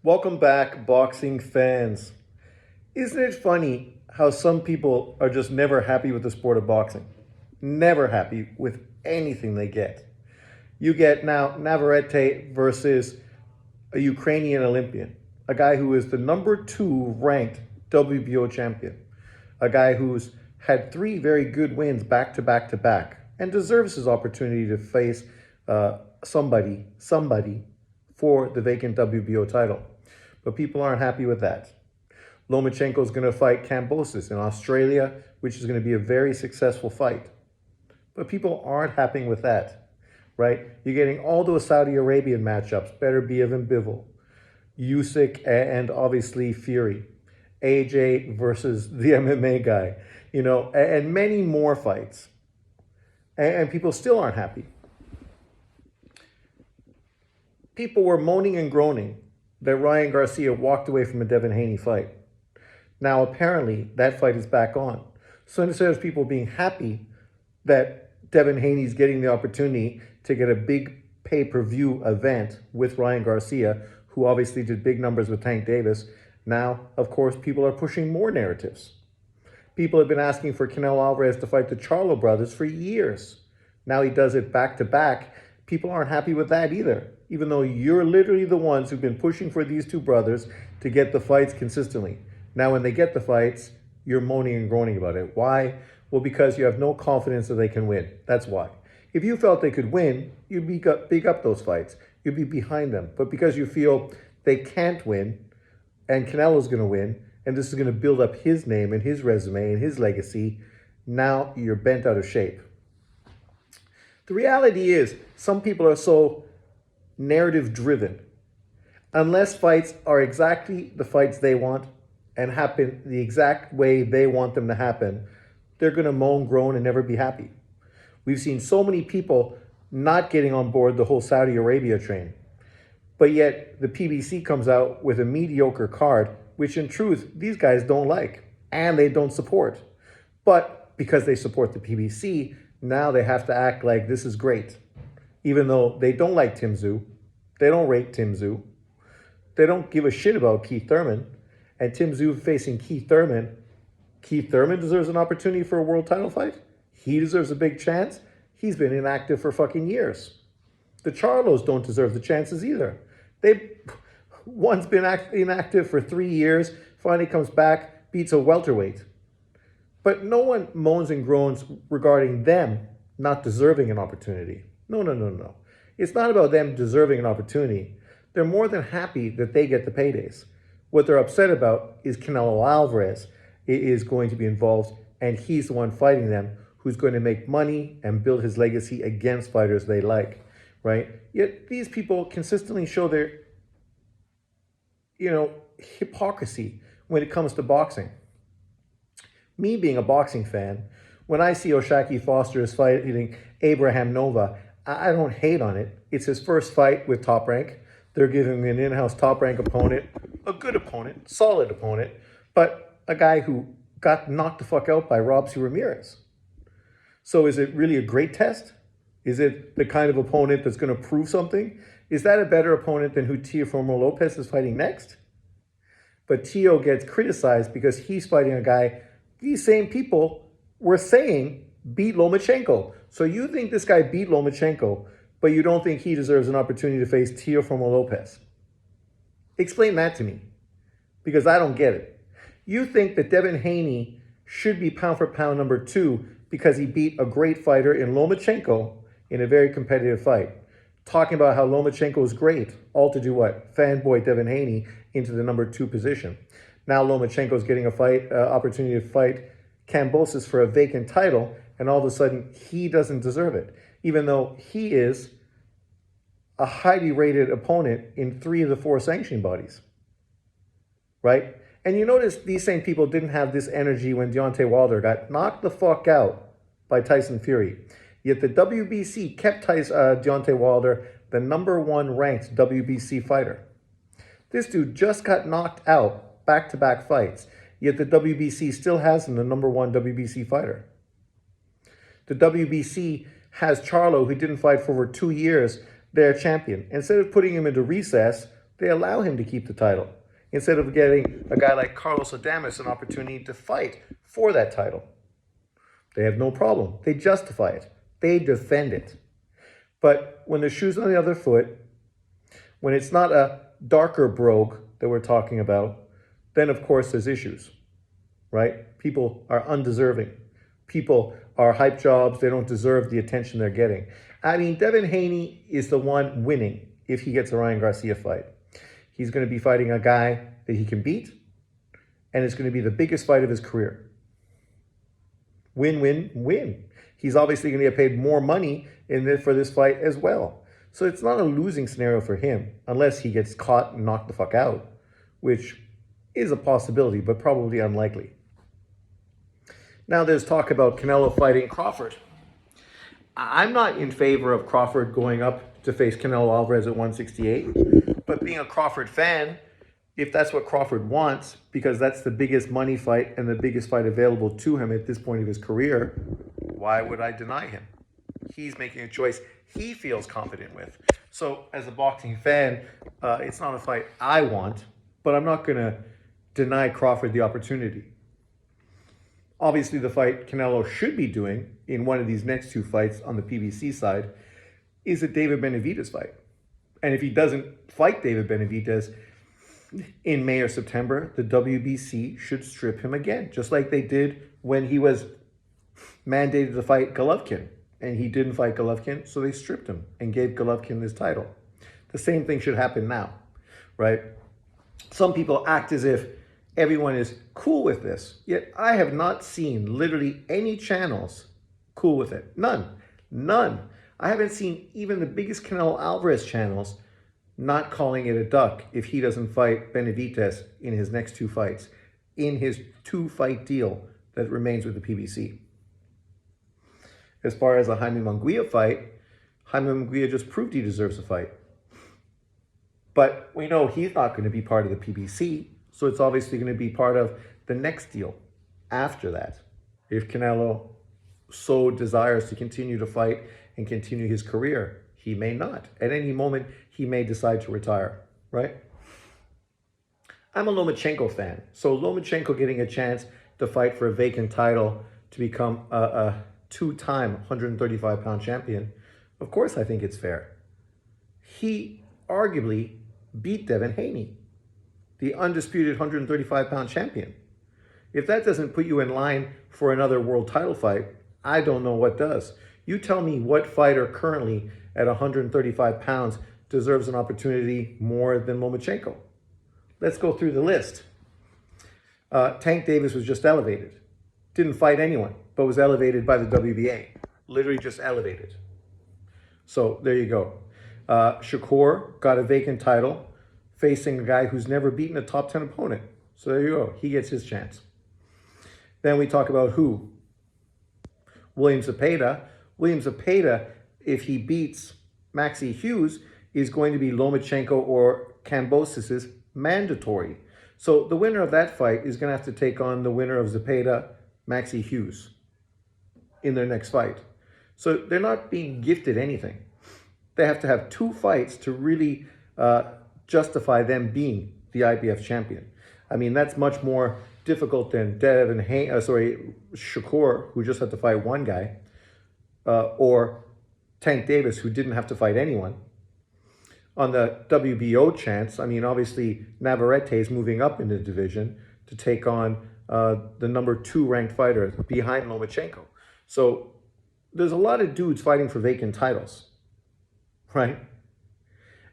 Welcome back, boxing fans. Isn't it funny how some people are just never happy with the sport of boxing? Never happy with anything they get. You get now Navarrete versus a Ukrainian Olympian, a guy who is the number two ranked WBO champion, a guy who's had three very good wins back to back to back and deserves his opportunity to face somebody for the vacant WBO title. But people aren't happy with that. Lomachenko is going to fight Kambosos in Australia, which is going to be a very successful fight. But people aren't happy with that, right? You're getting all those Saudi Arabian matchups, Beterbiev and Bivol, Usyk and obviously Fury, AJ versus the MMA guy, and many more fights. And people still aren't happy. People were moaning and groaning that Ryan Garcia walked away from a Devin Haney fight. Now, apparently, that fight is back on. So instead of people being happy that Devin Haney's getting the opportunity to get a big pay-per-view event with Ryan Garcia, who obviously did big numbers with Tank Davis, now, of course, people are pushing more narratives. People have been asking for Canelo Alvarez to fight the Charlo brothers for years. Now he does it back-to-back. People aren't happy with that either, even though you're literally the ones who've been pushing for these two brothers to get the fights consistently. Now, when they get the fights, you're moaning and groaning about it. Why? Well, because you have no confidence that they can win. That's why. If you felt they could win, you'd big up those fights. You'd be behind them. But because you feel they can't win, and Canelo's going to win, and this is going to build up his name and his resume and his legacy, now you're bent out of shape. The reality is, some people are so narrative driven. Unless fights are exactly the fights they want and happen the exact way they want them to happen, they're going to moan, groan, and never be happy. We've seen so many people not getting on board the whole Saudi Arabia train. But yet the PBC comes out with a mediocre card, which in truth, these guys don't like and they don't support. But because they support the PBC, now they have to act like this is great. Even though they don't like Tim Tszyu, they don't rate Tim Tszyu, they don't give a shit about Keith Thurman, and Tim Tszyu facing Keith Thurman deserves an opportunity for a world title fight? He deserves a big chance? He's been inactive for fucking years. The Charlos don't deserve the chances either. One's been inactive for 3 years, finally comes back, beats a welterweight. But no one moans and groans regarding them not deserving an opportunity. No. It's not about them deserving an opportunity. They're more than happy that they get the paydays. What they're upset about is Canelo Alvarez is going to be involved, and he's the one fighting them, who's going to make money and build his legacy against fighters they like, right? Yet these people consistently show their, hypocrisy when it comes to boxing. Me being a boxing fan, when I see O'Shaquie Foster is fighting Abraham Nova, I don't hate on it. It's his first fight with Top Rank. They're giving him an in-house Top Rank opponent, a good opponent, solid opponent, but a guy who got knocked the fuck out by Robson Ramirez. So is it really a great test? Is it the kind of opponent that's going to prove something? Is that a better opponent than who Teofimo Lopez is fighting next? But Teo gets criticized because he's fighting a guy these same people were saying beat Lomachenko. So you think this guy beat Lomachenko, but you don't think he deserves an opportunity to face Teofimo Lopez. Explain that to me, because I don't get it. You think that Devin Haney should be pound for pound number 2 because he beat a great fighter in Lomachenko in a very competitive fight. Talking about how Lomachenko is great, all to do what? Fanboy Devin Haney into the number 2 position. Now Lomachenko is getting a opportunity to fight Kambosos for a vacant title, and all of a sudden he doesn't deserve it, even though he is a highly rated opponent in 3 of the 4 sanctioning bodies, right? And you notice these same people didn't have this energy when Deontay Wilder got knocked the fuck out by Tyson Fury. Yet the WBC kept Deontay Wilder the number 1 ranked WBC fighter. This dude just got knocked out back-to-back fights, yet the WBC still has him the number 1 WBC fighter. The WBC has Charlo, who didn't fight for over 2 years, their champion. Instead of putting him into recess, They allow him to keep the title instead of getting a guy like Carlos Adames an opportunity to fight for that title. They have no problem. They justify it. They defend it. But when the shoe's on the other foot, when it's not a darker brogue that we're talking about, then of course there's issues, right? People are undeserving. People are hype jobs. They don't deserve the attention they're getting. I mean, Devin Haney is the one winning if he gets a Ryan Garcia fight. He's going to be fighting a guy that he can beat, and it's going to be the biggest fight of his career. Win, win, win. He's obviously going to get paid more money for this fight as well. So it's not a losing scenario for him unless he gets caught and knocked the fuck out, which is a possibility, but probably unlikely. Now there's talk about Canelo fighting Crawford. I'm not in favor of Crawford going up to face Canelo Alvarez at 168, but being a Crawford fan, if that's what Crawford wants, because that's the biggest money fight and the biggest fight available to him at this point of his career, why would I deny him? He's making a choice he feels confident with. So as a boxing fan, it's not a fight I want, but I'm not going to deny Crawford the opportunity. Obviously, the fight Canelo should be doing in one of these next two fights on the PBC side is a David Benavidez fight. And if he doesn't fight David Benavidez in May or September, the WBC should strip him again, just like they did when he was mandated to fight Golovkin. And he didn't fight Golovkin, so they stripped him and gave Golovkin his title. The same thing should happen now, right? Some people act as if everyone is cool with this, yet I have not seen literally any channels cool with it. None. I haven't seen even the biggest Canelo Alvarez channels not calling it a duck if he doesn't fight Benavidez in his next two fights, in his 2-fight deal that remains with the PBC. As far as the Jaime Munguia fight, Jaime Munguia just proved he deserves a fight. But we know he's not going to be part of the PBC, so it's obviously going to be part of the next deal after that. If Canelo so desires to continue to fight and continue his career, he may not. At any moment, he may decide to retire, right? I'm a Lomachenko fan, so Lomachenko getting a chance to fight for a vacant title to become a 2-time 135-pound champion, of course I think it's fair. He arguably beat Devin Haney, the undisputed 135-pound champion. If that doesn't put you in line for another world title fight, I don't know what does. You tell me what fighter currently at 135 pounds deserves an opportunity more than Lomachenko. Let's go through the list. Tank Davis was just elevated. Didn't fight anyone, but was elevated by the WBA. Literally just elevated. So there you go. Shakur got a vacant title facing a guy who's never beaten a top 10 opponent. So there you go. He gets his chance. Then we talk about who? William Zepeda. William Zepeda, if he beats Maxie Hughes, is going to be Lomachenko or Kambosos' mandatory. So the winner of that fight is going to have to take on the winner of Zepeda, Maxie Hughes, in their next fight. So they're not being gifted anything. They have to have 2 fights to really justify them being the IBF champion. I mean, that's much more difficult than Shakur, who just had to fight one guy, or Tank Davis, who didn't have to fight anyone. On the WBO chance, I mean, obviously Navarrete is moving up in the division to take on the number 2 ranked fighter behind Lomachenko. So there's a lot of dudes fighting for vacant titles, right?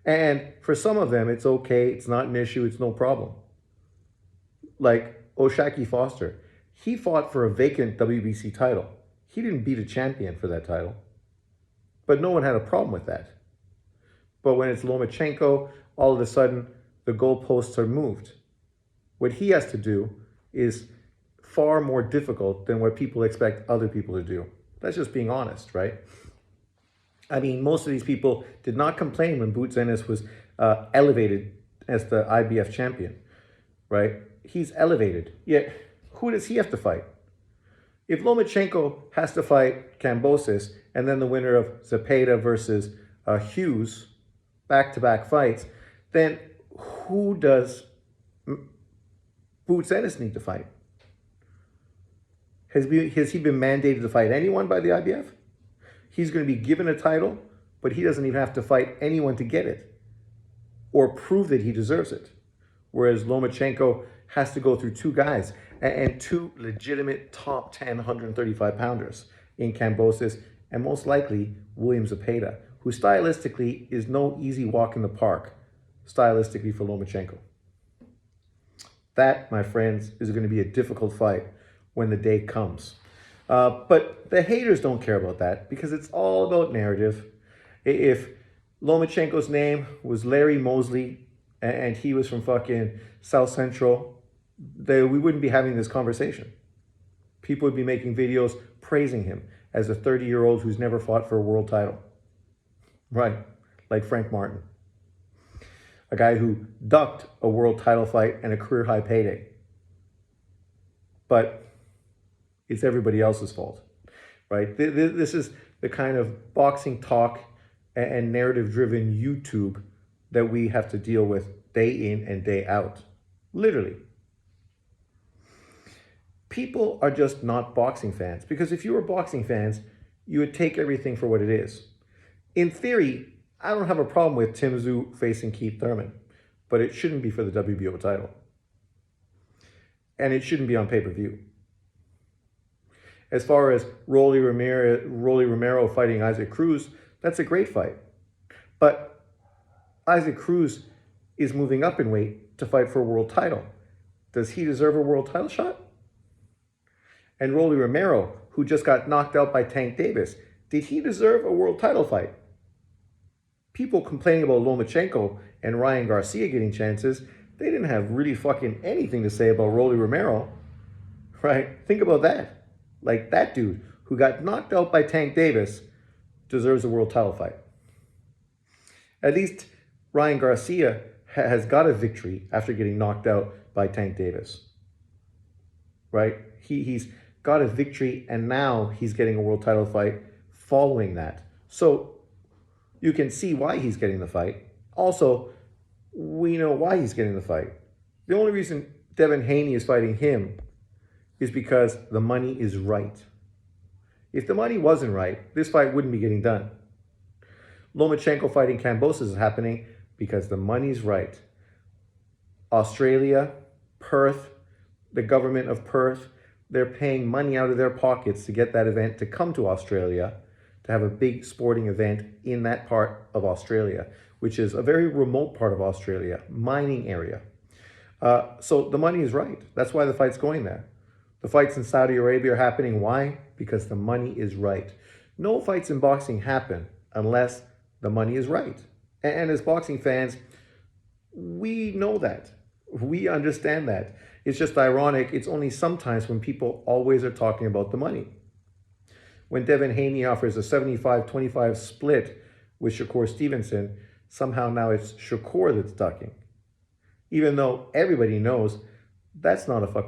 And for some of them, it's okay. It's not an issue. It's no problem. Like O'Shaquie Foster, he fought for a vacant WBC title. He didn't beat a champion for that title, but no one had a problem with that. But when it's Lomachenko, all of a sudden, the goalposts are moved. What he has to do is far more difficult than what people expect other people to do. That's just being honest, right? I mean, most of these people did not complain when Boots Ennis was elevated as the IBF champion, right? He's elevated. Yet, who does he have to fight? If Lomachenko has to fight Kambosos and then the winner of Zepeda versus Hughes, back-to-back fights, then Who does Boots Ennis need to fight? Has he been mandated to fight anyone by the IBF? He's going to be given a title, but he doesn't even have to fight anyone to get it or prove that he deserves it. Whereas Lomachenko has to go through two guys and two legitimate top 10 135 pounders in Kambosos and most likely William Zepeda, who stylistically is no easy walk in the park, stylistically for Lomachenko. That, my friends, is going to be a difficult fight when the day comes. But the haters don't care about that because it's all about narrative. If Lomachenko's name was Larry Mosley and he was from fucking South Central, we wouldn't be having this conversation. People would be making videos praising him as a 30-year-old who's never fought for a world title. Right, like Frank Martin. A guy who ducked a world title fight and a career high payday. But it's everybody else's fault, right? This is the kind of boxing talk and narrative-driven YouTube that we have to deal with day in and day out. Literally. People are just not boxing fans, because if you were boxing fans, you would take everything for what it is. In theory, I don't have a problem with Tim Tszyu facing Keith Thurman, but it shouldn't be for the WBO title. And it shouldn't be on pay-per-view. As far as Rolly Romero fighting Isaac Cruz, that's a great fight. But Isaac Cruz is moving up in weight to fight for a world title. Does he deserve a world title shot? And Rolly Romero, who just got knocked out by Tank Davis, did he deserve a world title fight? People complaining about Lomachenko and Ryan Garcia getting chances, they didn't have really fucking anything to say about Rolly Romero, right? Think about that. Like, that dude who got knocked out by Tank Davis deserves a world title fight. At least Ryan Garcia has got a victory after getting knocked out by Tank Davis, right? He's got a victory, and now he's getting a world title fight following that. So you can see why he's getting the fight. Also, we know why he's getting the fight. The only reason Devin Haney is fighting him is because the money is right. If the money wasn't right, this fight wouldn't be getting done. Lomachenko fighting Kambosos is happening because the money's right. Australia, Perth, the government of Perth, they're paying money out of their pockets to get that event to come to Australia, to have a big sporting event in that part of Australia, which is a very remote part of Australia, mining area. So the money is right. That's why the fight's going there. The fights in Saudi Arabia are happening. Why? Because the money is right. No fights in boxing happen unless the money is right. And as boxing fans, we know that. We understand that. It's just ironic. It's only sometimes when people always are talking about the money. When Devin Haney offers a 75-25 split with Shakur Stevenson, somehow now it's Shakur that's ducking. Even though everybody knows that's not a fucking